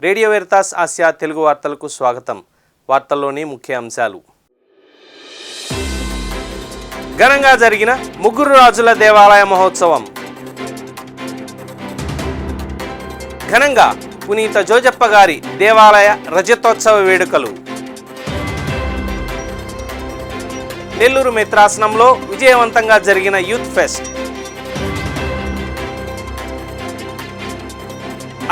Radio Veritas Asia Telugu వార్తలకు స్వాగతం. వార్తల్లోని ముఖ్య అంశాలు. ఘనంగా జరిగిన ముగ్గురు రాజుల దేవాలయ మహోత్సవం. ఘనంగా పునీత జోజప్ప గారి దేవాలయ రజతోత్సవ వేడుకలు. నెల్లూరు మిత్రాసనంలో విజయవంతంగా జరిగిన యూత్ ఫెస్ట్.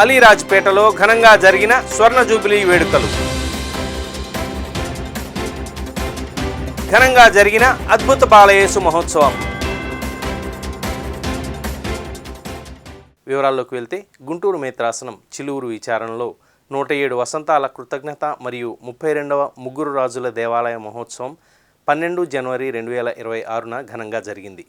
అలీరాజ్పేటలో ఘనంగా జరిగిన స్వర్ణ జూబిలీ వేడుకలు. ఘనంగా జరిగిన అద్భుత బాలయేసు మహోత్సవం. వివరాల్లోకి వెళ్తే గుంటూరు మిత్రాసనం చిలువురు విచారణలో 107 వసంతాల కృతజ్ఞత మరియు 32వ ముగ్గురు రాజుల దేవాలయ మహోత్సవం 12 జనవరి 2026న ఘనంగా జరిగింది.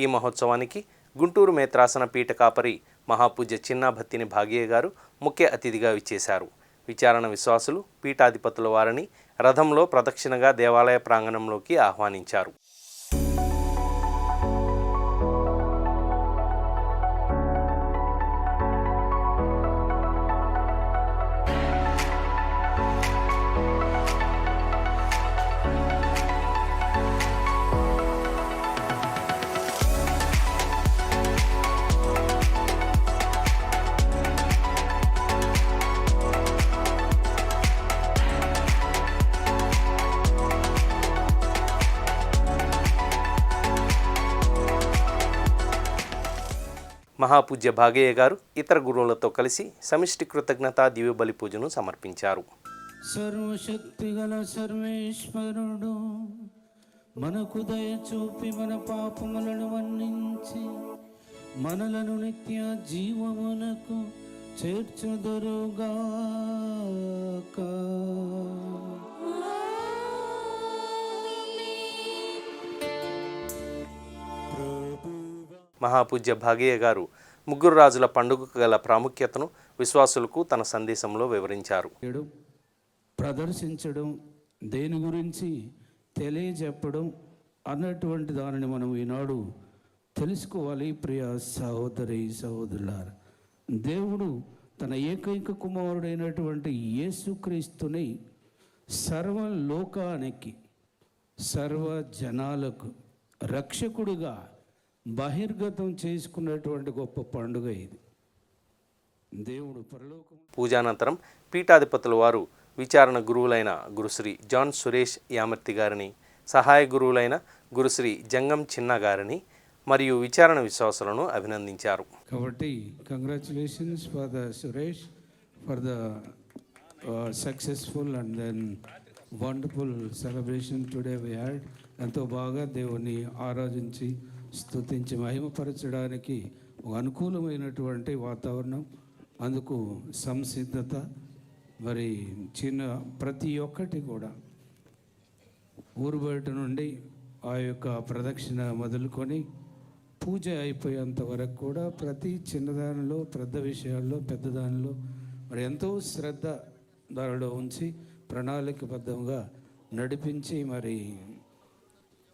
ఈ మహోత్సవానికి గుంటూరు మేత్రాసన పీఠ కాపరి మహాపూజ్య చిన్నా భత్తిని భాగ్యయ్య గారు ముఖ్య అతిథిగా విచ్చేశారు. విచారణ విశ్వాసులు పీఠాధిపతుల వారిని రథంలో ప్రదక్షిణగా దేవాలయ ప్రాంగణంలోకి ఆహ్వానించారు. మహాపూజ్య భాగయ్య గారు ఇతర గురువులతో కలిసి సమిష్టి కృతజ్ఞత దివ్య బలి పూజను సమర్పించారు. సర్వశక్తిగల సర్వేశ్వరుడు మనకు దయ చూపి మన పాపములను మన్నించి మనలను నిత్య జీవమునకు చేర్చుదురుగాక. మహాపూజ్య భాగయ్య గారు ముగ్గురు రాజుల పండుగకు గల ప్రాముఖ్యతను విశ్వాసులకు తన సందేశంలో వివరించారు. ప్రదర్శించడం, దేని గురించి తెలియజెప్పడం అన్నటువంటి దానిని మనం ఈనాడు తెలుసుకోవాలి. ప్రియ సహోదరి సహోదరులారా, దేవుడు తన ఏకైక కుమారుడైనటువంటి యేసుక్రీస్తుని సర్వలోకానికి సర్వ జనాలకు రక్షకుడిగా బహిర్గతం చేసుకున్నటువంటి గొప్ప పండుగ ఇది. దేవుడు పరలోకం. పూజానంతరం పీఠాధిపతుల వారు విచారణ గురువులైన గురుశ్రీ జాన్ సురేష్ యామర్తి గారిని, సహాయ గురువులైన గురుశ్రీ జంగం చిన్న గారిని మరియు విచారణ విశ్వాసులను అభినందించారు. కాబట్టి congratulations for the Suresh for the successful and then wonderful celebration today we had. ఎంతో బాగా దేవుని ఆరాధించి స్తుతించి మహిమపరచడానికి అనుకూలమైనటువంటి వాతావరణం, అందుకు సంసిద్ధత. మరి ప్రతి ఒక్కటి కూడా ఊరు బయట నుండి ఆ యొక్క ప్రదక్షిణ మొదలుకొని పూజ అయిపోయేంత వరకు కూడా ప్రతి చిన్నదానిలో, పెద్ద విషయాల్లో, పెద్దదానిలో మరి ఎంతో శ్రద్ధ దానిలో ఉంచి ప్రణాళికబద్ధంగా నడిపించి మరి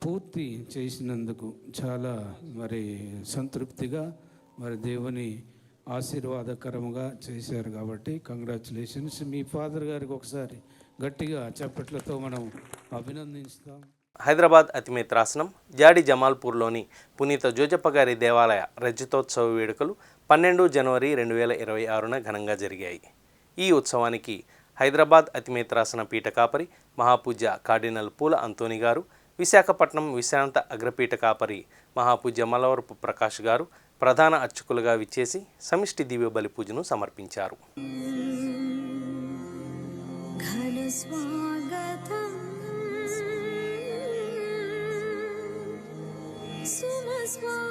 పూర్తి చేసినందుకు చాలా మరి సంతృప్తిగా మరి దేవుని ఆశీర్వాదకరంగా చేశారు. కాబట్టి కంగ్రాచులేషన్స్. మీ ఫాదర్ గారికి ఒకసారి గట్టిగా చప్పట్లతో మనం అభినందిస్తాం. హైదరాబాద్ అతిమిత్రాసనం జాడి జమాల్పూర్లోని పునీత జోజప్ప గారి దేవాలయ రజతోత్సవ వేడుకలు 12 జనవరి 2026న ఘనంగా జరిగాయి. ఈ ఉత్సవానికి హైదరాబాద్ అతిమిత్రాసన పీఠ కాపరి మహాపూజ్య కార్డినల్ పూల అంతోని గారు, విశాఖపట్నం విశ్రాంత అగ్రపీఠ కాపరి మహాపూజ్య మలవరపు ప్రకాష్ గారు ప్రధాన అర్చకులుగా విచ్చేసి సమిష్టి దివ్య బలి పూజను సమర్పించారు. घनस्वागतं सुमस्वागतम्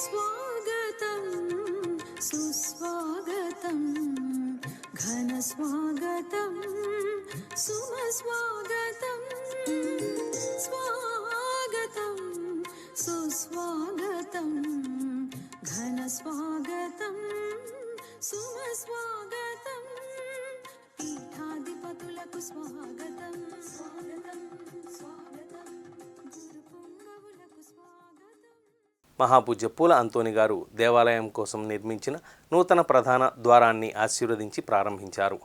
स्वागतं सुस्वागतं घनस्वागतं सुमस्वागतं स्वागतं सुस्वागतं घनस्वागतं सुमस्वागतं पीठाधिपతులకు స్వాగతం స్వాగతం స్వాగతం గురుపుంగవులకు స్వాగతం. మహాపూజ్య పూల అంతోని గారు దేవాలయం కోసం నిర్మించిన నూతన ప్రధాన ద్వారాన్ని ఆశీర్వదించి ప్రారంభించారు.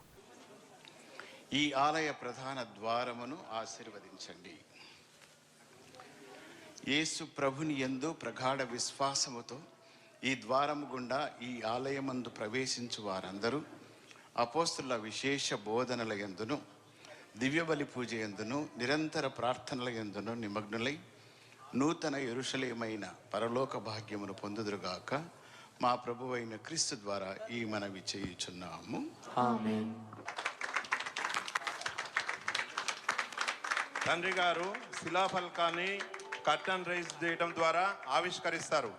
ఈ ఆలయ ప్రధాన ద్వారమును ఆశీర్వదించండి. యేసు ప్రభుని యందు ప్రగాఢ విశ్వాసముతో ఈ ద్వారము గుండా ఈ ఆలయమందు ప్రవేశించు వారందరూ అపోస్తుల విశేష బోధనల యందును, దివ్యబలి పూజ యందును, నిరంతర ప్రార్థనల యందును నిమగ్నులై నూతన యెరూషలేమైన పరలోక భాగ్యమును పొందుదురుగాక. మా ప్రభువైన క్రీస్తు ద్వారా ఈ మనవి చేయుచున్నాము. ఆమేన్. తండ్రి గారు శిలాఫలకాన్ని కర్టన్ రైజ్ చేయడం ద్వారా ఆవిష్కరిస్తారు.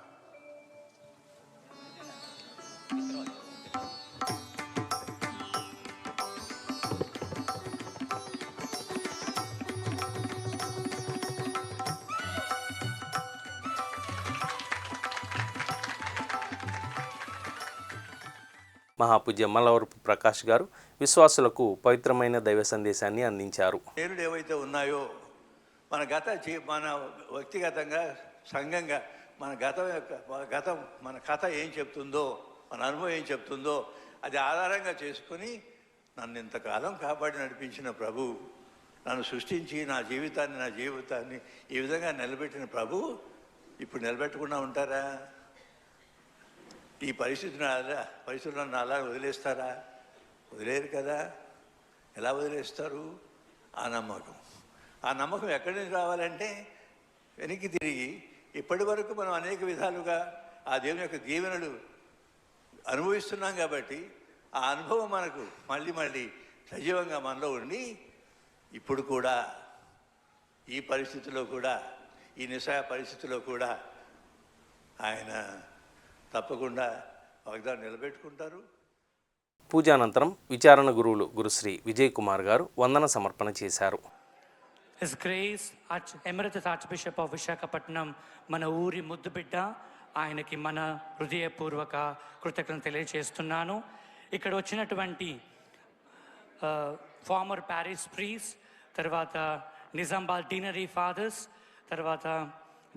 మహాపూజ్య మల్లవరపు ప్రకాష్ గారు విశ్వాసులకు పవిత్రమైన దైవ సందేశాన్ని అందించారు. పేర్లు ఏవైతే ఉన్నాయో మన మన వ్యక్తిగతంగా సంఘంగా మన గతం మన కథ ఏం చెప్తుందో, మన అనుభవం ఏం చెప్తుందో అది ఆధారంగా చేసుకుని నన్ను ఇంతకాలం కాపాడి నడిపించిన ప్రభు, నన్ను సృష్టించి నా జీవితాన్ని ఈ విధంగా నిలబెట్టిన ప్రభు ఇప్పుడు నిలబెట్టకుండా ఉంటారా? ఈ పరిస్థితులను అలా వదిలేస్తారా? వదిలేరు కదా. ఎలా వదిలేస్తారు? ఆ నమ్మకం ఎక్కడి నుంచి రావాలంటే వెనక్కి తిరిగి ఇప్పటి వరకు మనం అనేక విధాలుగా ఆ దేవుని యొక్క దీవెనలు అనుభవిస్తున్నాం కాబట్టి ఆ అనుభవం మనకు మళ్ళీ సజీవంగా మనలో ఉండి ఇప్పుడు కూడా ఈ పరిస్థితిలో కూడా, ఈ నిస్సహాయ పరిస్థితిలో కూడా ఆయన తప్పకుండా వాగ్దానం నిలబెట్టుకుంటారు. పూజానంతరం విచారణ గురువులు గురుశ్రీ విజయ్ కుమార్ గారు వందన సమర్పణ చేశారు. His Grace Emeritus Archbishop of Visakhapatnam, మన ఊరి ముద్దు బిడ్డ, ఆయనకి మన హృదయపూర్వక కృతజ్ఞతలు తెలియజేస్తున్నాను. ఇక్కడ వచ్చినటువంటి ఫార్మర్ ప్యారిస్ ప్రీస్, తర్వాత నిజామాబాద్ డీనరీ ఫాదర్స్, తర్వాత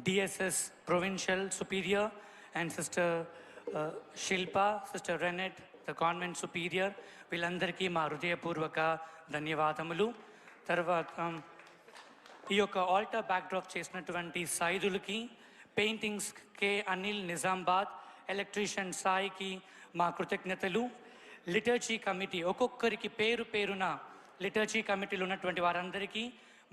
DSS provincial superior and sister Shilpa, sister Renet, the convent superior, వీళ్ళందరికీ మా హృదయపూర్వక ధన్యవాదములు. తర్వాత ఈ యొక్క ఆల్టర్ బ్యాక్డ్రాప్ చేసినటువంటి సైదులకి, పెయింటింగ్స్ కే అనిల్ నిజామాబాద్, ఎలక్ట్రీషియన్ సాయికి మా కృతజ్ఞతలు. లిటర్జీ కమిటీ ఒక్కొక్కరికి పేరున లిటర్జీ కమిటీలు ఉన్నటువంటి వారందరికీ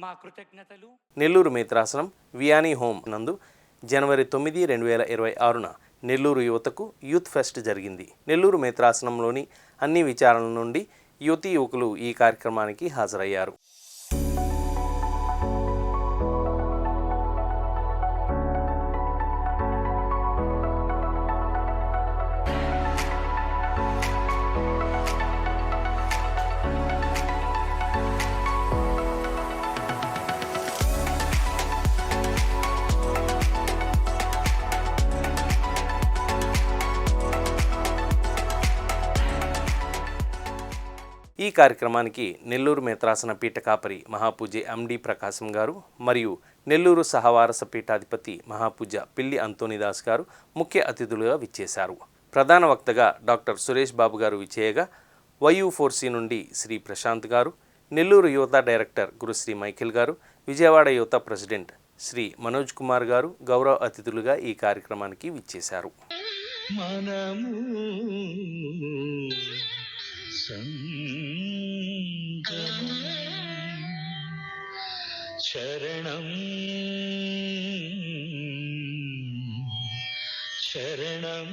మా కృతజ్ఞతలు. నెల్లూరు మేత్రాసనం వియానీ హోమ్ నందు జనవరి 9, 2026న నెల్లూరు యువతకు యూత్ ఫెస్ట్ జరిగింది. నెల్లూరు మేత్రాసనంలోని అన్ని విచారణల నుండి యువకులు ఈ కార్యక్రమానికి హాజరయ్యారు. ఈ కార్యక్రమానికి నెల్లూరు మేత్రాసన పీఠకాపరి మహాపూజ్య ఎండి ప్రకాశం గారు మరియు నెల్లూరు సహవారస పీఠాధిపతి మహాపూజ్య పిల్లి అంతోనిదాస్ గారు ముఖ్య అతిథులుగా విచ్చేశారు. ప్రధాన వక్తగా డాక్టర్ సురేష్ బాబు గారు విచ్చేయగా YU4C నుండి శ్రీ ప్రశాంత్ గారు, నెల్లూరు యువత డైరెక్టర్ గురుశ్రీ మైఖేల్ గారు, విజయవాడ యువత ప్రెసిడెంట్ శ్రీ మనోజ్ కుమార్ గారు గౌరవ అతిథులుగా ఈ కార్యక్రమానికి విచ్చేశారు. శరణం శరణం.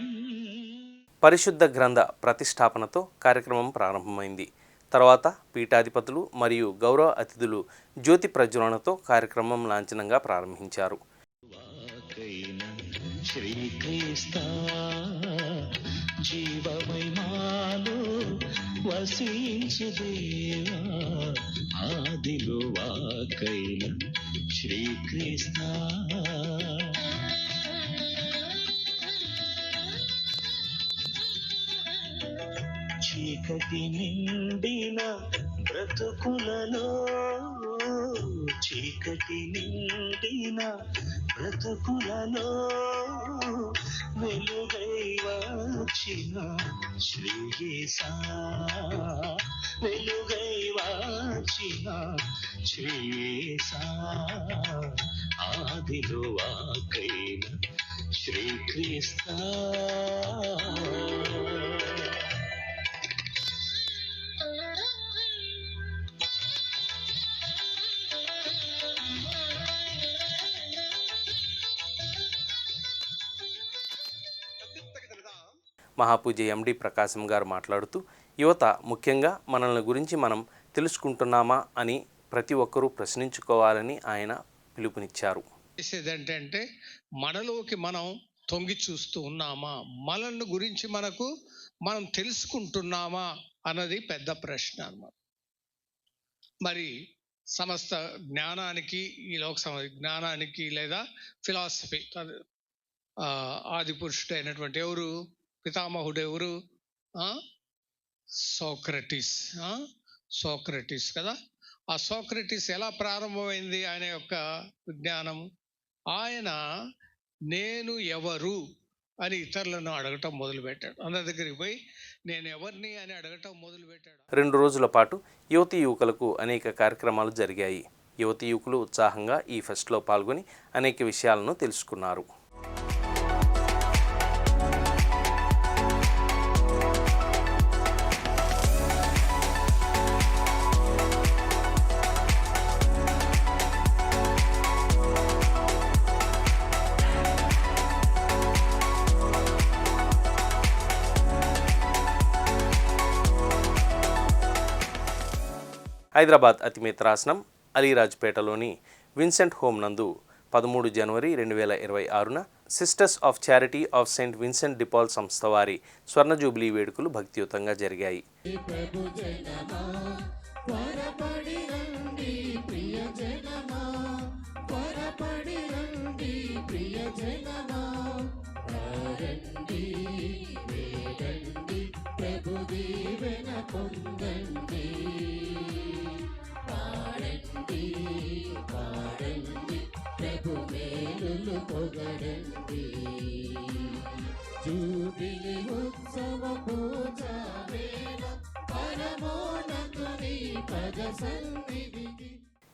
పరిశుద్ధ గ్రంథ ప్రతిష్టాపనతో కార్యక్రమం ప్రారంభమైంది. తర్వాత పీఠాధిపతులు మరియు గౌరవ అతిథులు జ్యోతి ప్రజ్వలనతో కార్యక్రమం లాంఛనంగా ప్రారంభించారు. శ్రీకృష్ణ జీవమై మాలో వసించు దేవా, ఆదిలో వాకైన శ్రీకృష్ణ. చీకటి నిండిన బ్రతుకులలో, చీకటి నిండిన బ్రతుకులలో వెలుగై వచ్చిన శ్రీ యేసా, వెలుగై వచ్చిన శ్రీ యేసా, ఆదిలో వాకైన శ్రీకృష్ణ. మహాపూజ్య ఎండి ప్రకాశం గారు మాట్లాడుతూ, యువత ముఖ్యంగా మనల్ని గురించి మనం తెలుసుకుంటున్నామా అని ప్రతి ఒక్కరూ ప్రశ్నించుకోవాలని ఆయన పిలుపునిచ్చారు. చేసేదేంటంటే మనలోకి మనం తొంగి చూస్తూ ఉన్నామా, మనల్ని గురించి మనం తెలుసుకుంటున్నామా అన్నది పెద్ద ప్రశ్న అన్నమాట. మరి సమస్త జ్ఞానానికి, ఈ లోక జ్ఞానానికి లేదా ఫిలాసఫీ ఆది పురుషుడు అయినటువంటి ఎవరు, పితామహుడు ఎవరు? సోక్రటీస్ కదా. ఆ సోక్రటీస్ ఎలా ప్రారంభమైంది ఆయన యొక్క విజ్ఞానము? ఆయన నేను ఎవరు అని ఇతరులను అడగటం మొదలుపెట్టాడు. అందరి దగ్గరికి పోయి నేను ఎవరిని అని అడగటం మొదలుపెట్టాడు. 2 రోజుల పాటు యువతి యువకులకు అనేక కార్యక్రమాలు జరిగాయి. యువతి యువకులు ఉత్సాహంగా ఈ ఫెస్ట్లో పాల్గొని అనేక విషయాలను తెలుసుకున్నారు. హైదరాబాద్ అతిమిత్రాసనం అలీరాజ్పేటలోని విన్సెంట్ హోమ్ నందు 13 జనవరి 2026న sisters of charity of Saint Vincent de Paul సంస్థ వారి స్వర్ణ జూబిలీ వేడుకలు భక్తియుతంగా జరిగాయి.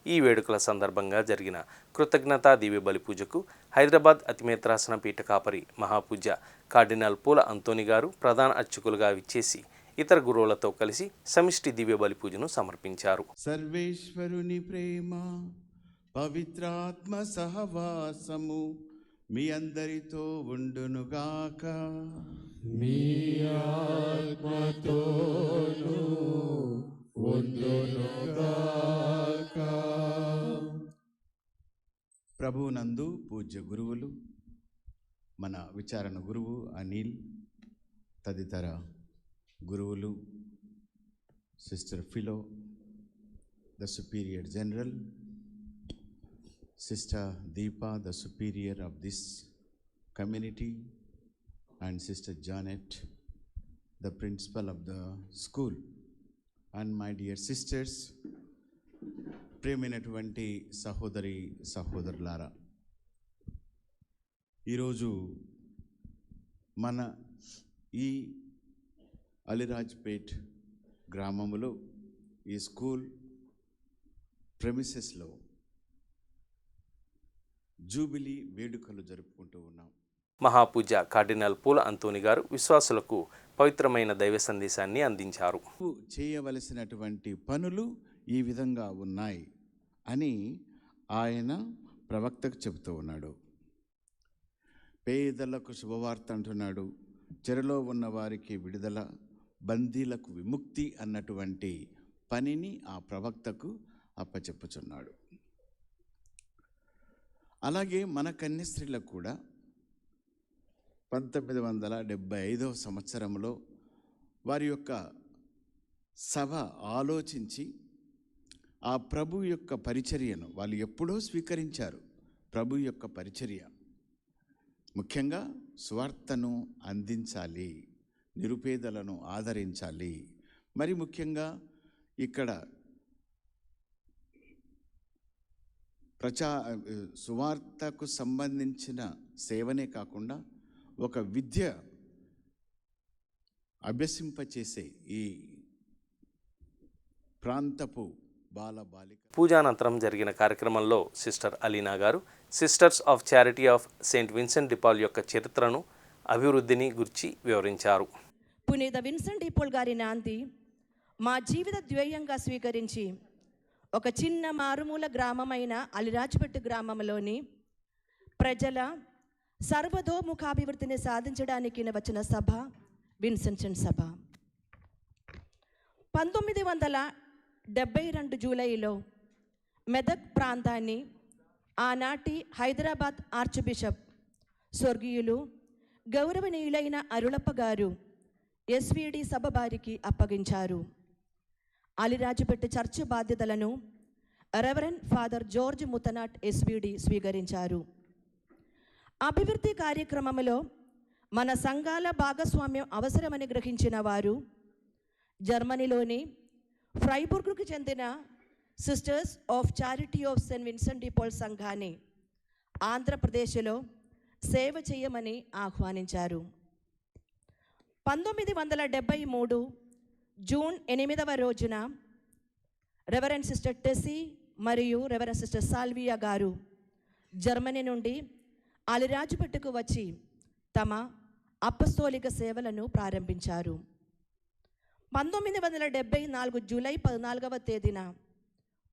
ఈ వేడుకల సందర్భంగా జరిగిన కృతజ్ఞతా దివ్య బలి పూజకు హైదరాబాద్ అతిమేత్రాసన పీఠ కాపరి మహాపూజ్య కార్డినల్ పూల అంతోని గారు ప్రధాన అర్చకులుగా విచ్చేసి ఇతర గురువులతో కలిసి సమిష్టి దివ్య బలి పూజను సమర్పించారు. సర్వేశ్వరుని ప్రేమ, పవిత్రాత్మ సహవాసము మీ అందరితో ఉండునుగాక. మీ ఆత్మతోను ఉండునుగాక. ప్రభువునందు పూజ్య గురువులు, మన విచారణ గురువు అనిల్, తదితర గురువులు, sister Philo, the superior general, Sister Deepa, the superior of this community, and Sister Janet, the principal of the school, and my dear sisters, ప్రేమైనటువంటి సహోదరి సహోదరులారా, ఈరోజు మన ఈ అలీరాజ్పేట్ గ్రామములో ఈ స్కూల్ ప్రెమిసెస్లో జూబిలీ వేడుకలు జరుపుకుంటూ ఉన్నాం. మహాపూజ కార్డినల్ పూల అంతోని గారు విశ్వాసులకు పవిత్రమైన దైవ సందేశాన్ని అందించారు. చేయవలసినటువంటి పనులు ఈ విధంగా ఉన్నాయి అని ఆయన ప్రవక్తకు చెబుతూ ఉన్నాడు. పేదలకు శుభవార్త అంటున్నాడు, చెరలో ఉన్న వారికి విడుదల, బందీలకు విముక్తి అన్నటువంటి పనిని ఆ ప్రవక్తకు అప్పచెప్పుచున్నాడు. అలాగే మన కన్యస్త్రీలకు కూడా 1975 సంవత్సరంలో వారి యొక్క సభ ఆలోచించి ఆ ప్రభు యొక్క పరిచర్యను వాళ్ళు ఎప్పుడో స్వీకరించారు. ప్రభు యొక్క పరిచర్య ముఖ్యంగా సువార్తను అందించాలి, నిరుపేదలను ఆదరించాలి. మరి ముఖ్యంగా ఇక్కడ సువార్తకు సంబంధించిన సేవనే కాకుండా ఒక విద్య అభ్యసింపచేసే ఈ ప్రాంతపు బాలిక. పూజానంతరం జరిగిన కార్యక్రమంలో సిస్టర్ అలీనా గారు sisters of charity of Saint Vincent de Paul యొక్క చరిత్రను, అభివృద్ధిని గురించి వివరించారు. పునీత విన్సెంట్ డి పాల్ గారి నాంది మా జీవిత ధ్యేయంగా స్వీకరించి ఒక చిన్న మారుమూల గ్రామమైన అలిరాజ్పేట గ్రామంలోని ప్రజల సర్వతోముఖాభివృద్ధిని సాధించడానికి వచ్చిన సభ విన్సెంట్ సభ. 1972 జూలైలో మెదక్ ప్రాంతాన్ని ఆనాటి హైదరాబాద్ ఆర్చ్ బిషప్ స్వర్గీయులు గౌరవనీయులైన అరుళప్ప గారు ఎస్విడి సభ వారికి అప్పగించారు. అలిరాజుపేట చర్చ్ బాధ్యతలను రెవరెండ్ ఫాదర్ జార్జ్ ముతనాట్ ఎస్విడి స్వీకరించారు. అభివృద్ధి కార్యక్రమంలో మన సంఘాల భాగస్వామ్యం అవసరమని గ్రహించిన వారు జర్మనీలోని ఫ్రైబుర్గ్కు చెందిన sisters of charity of Saint Vincent de Paul సంఘాన్ని ఆంధ్రప్రదేశ్లో సేవ చేయమని ఆహ్వానించారు. 1973 జూన్ 8వ రోజున రెవరెండ్ సిస్టర్ టెసీ మరియు రెవరెండ్ సిస్టర్ సాల్వియా గారు జర్మనీ నుండి అలిరాజుపేటకు వచ్చి తమ అపస్తోలిక సేవలను ప్రారంభించారు. 1974 జూలై 14వ తేదీన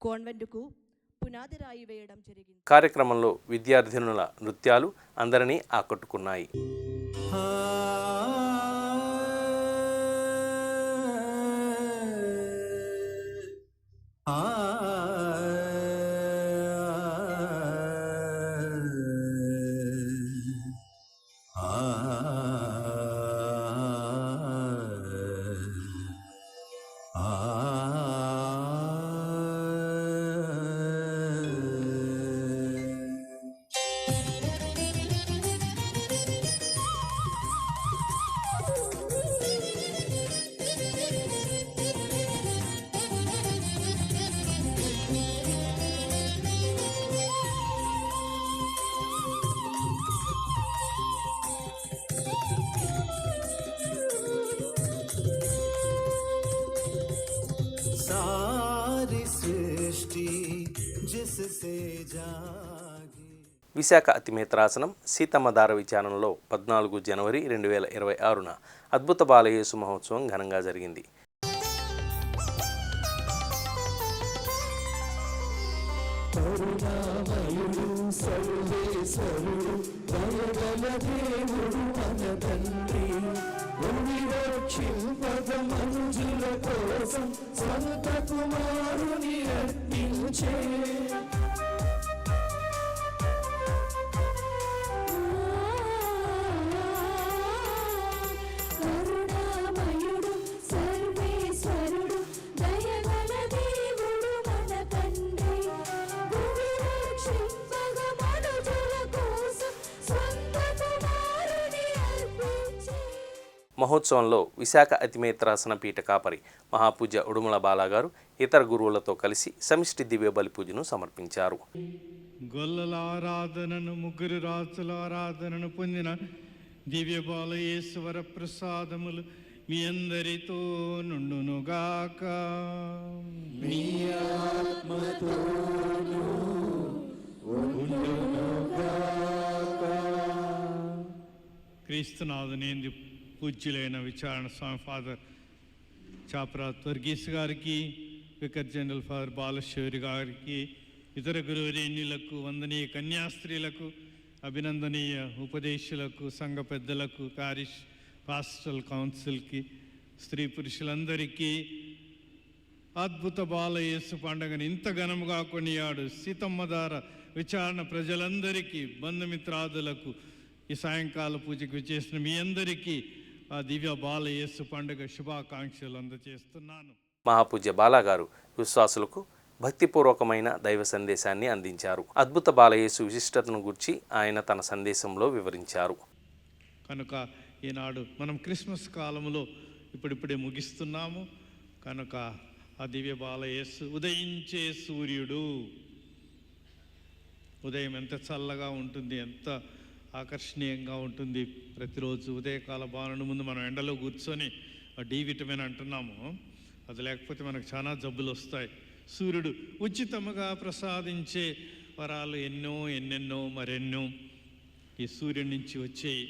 కాన్వెంట్కు పునాది రాయి వేయడం జరిగింది. కార్యక్రమంలో విద్యార్థినుల నృత్యాలు అందరినీ ఆకట్టుకున్నాయి. విశాఖ అతిమేత్రాసనం సీతమ్మ దార విచారణలో 14 జనవరి 2026న అద్భుత బాలయేసు మహోత్సవం ఘనంగా జరిగింది. మహోత్సవంలో విశాఖ అతిమేత్రాసన పీఠ కాపరి మహాపూజ్య ఉడుమల బాలాగారు ఇతర గురువులతో కలిసి సమిష్టి దివ్య బలి పూజను సమర్పించారు. గొల్లల ఆరాధనను, ముగ్గురు రాజుల ఆరాధనను పొందిన దివ్య బాలయేశ్వర ప్రసాదములు మీ అందరితో నుండునుగాక. మీ క్రీస్తునాథునేందు పూజ్యులైన విచారణ స్వామి ఫాదర్ చాప్రా వర్గీస్ గారికి, వికర్ జనరల్ ఫాదర్ బాలశౌరి గారికి, ఇతర గురువురేణ్యులకు, వందనీయ కన్యాస్త్రీలకు, అభినందనీయ ఉపదేశులకు, సంఘ పెద్దలకు, ప్యారిష్ పాస్టల్ కౌన్సిల్కి, స్త్రీ పురుషులందరికీ అద్భుత బాలయేసు పండుగను ఇంత ఘనముగా కొనియాడు సీతమ్మధార విచారణ ప్రజలందరికీ, బంధుమిత్రాదులకు, ఈ సాయంకాల పూజకు విచ్చేసిన మీ అందరికీ ఆ దివ్య బాలయేసు పండుగ శుభాకాంక్షలు అందజేస్తున్నాను. మహాపూజ్య బాలాగారు విశ్వాసులకు భక్తిపూర్వకమైన దైవ సందేశాన్ని అందించారు. అద్భుత బాలయేసు విశిష్టతను గురించి ఆయన తన సందేశంలో వివరించారు. కనుక ఈనాడు మనం క్రిస్మస్ కాలంలో ఇప్పుడిప్పుడే ముగిస్తున్నాము. కనుక ఆ దివ్య బాలయేసు ఉదయించే సూర్యుడు, ఉదయం ఎంత చల్లగా ఉంటుంది, ఎంత ఆకర్షణీయంగా ఉంటుంది. ప్రతిరోజు ఉదయకాల బాణను ముందు మనం ఎండలో కూర్చొని డి విటమిన్ అంటున్నాము, అది లేకపోతే మనకు చాలా జబ్బులు వస్తాయి. సూర్యుడు ఉచితముగా ప్రసాదించే వరాలు ఎన్నెన్నో మరెన్నో ఈ సూర్యుడి నుంచి వచ్చేయి.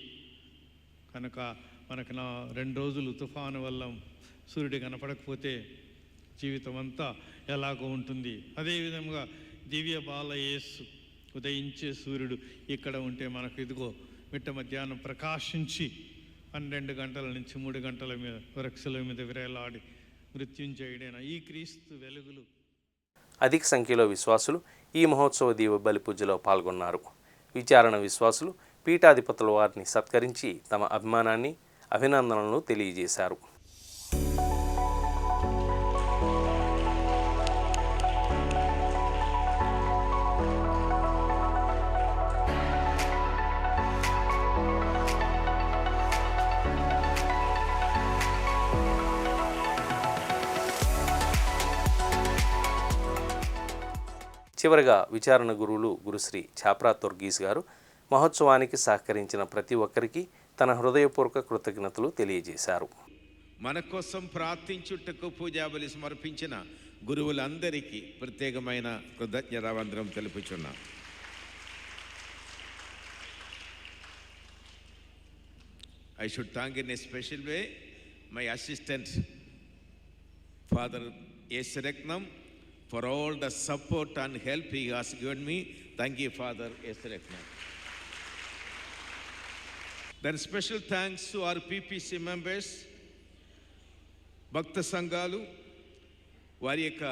కనుక మనకు 2 రోజులు తుఫాను వల్ల సూర్యుడు కనపడకపోతే జీవితం అంతా ఎలాగో ఉంటుంది. అదేవిధంగా దివ్య బాలయేసు ఉదయించే సూర్యుడు ఇక్కడ ఉంటే మనకు ఇదిగో మిట్ట మధ్యాహ్నం ప్రకాశించి 12 గంటల నుంచి 3 గంటల మీద వృక్షల మీద విరేలాడి మృత్యుంజయుడైన ఈ క్రీస్తు వెలుగులు. అధిక సంఖ్యలో విశ్వాసులు ఈ మహోత్సవ దీవ బలి పూజలో పాల్గొన్నారు. విచారణ విశ్వాసులు పీఠాధిపతుల వారిని సత్కరించి తమ అభిమానాన్ని, అభినందనలను తెలియజేశారు. చివరగా విచారణ గురువులు గురుశ్రీ చాప్రా వర్గీస్ గారు మహోత్సవానికి సహకరించిన ప్రతి ఒక్కరికి తన హృదయపూర్వక కృతజ్ఞతలు తెలియజేశారు. మన కోసం ప్రార్థించుటకు పూజాబలి సమర్పించిన గురువులందరికీ ప్రత్యేకమైన కృతజ్ఞతావందనం తెలుపుచున్నాం. I should thank in a special way my assistant Father S. Reknam for all the support and help he has given me. Thank you, Father S. Reknam. Then special thanks to our PPC members, Bhakta Sanghalu, వారి యొక్క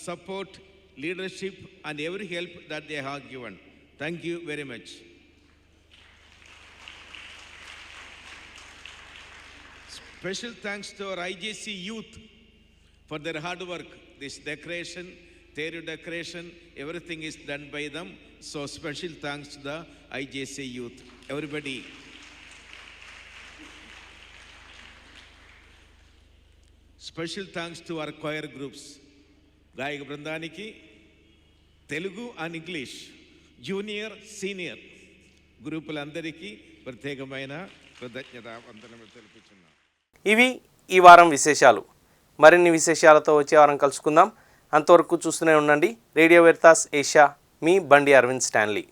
support, leadership and every help that they have given. Thank you very much. Special thanks to our IJC youth for their hard work. This decoration, their decoration, everything is done by them. So special thanks to the IJC youth. Everybody. Special thanks to our choir groups. గాయక బృందానికి Telugu and English junior senior గ్రూపులందరికీ ప్రత్యేకమైన కృతజ్ఞత వందనములు తెలుపుచున్నాం. ఇవి ఈ వారం విశేషాలు. మరిన్ని విశేషాలతో వచ్చే వారం కలుసుకుందాం. అంతవరకు చూస్తూనే ఉండండి రేడియో వెర్తాస్ ఏషియా. మీ బండి అరవింద్ స్టాన్లీ.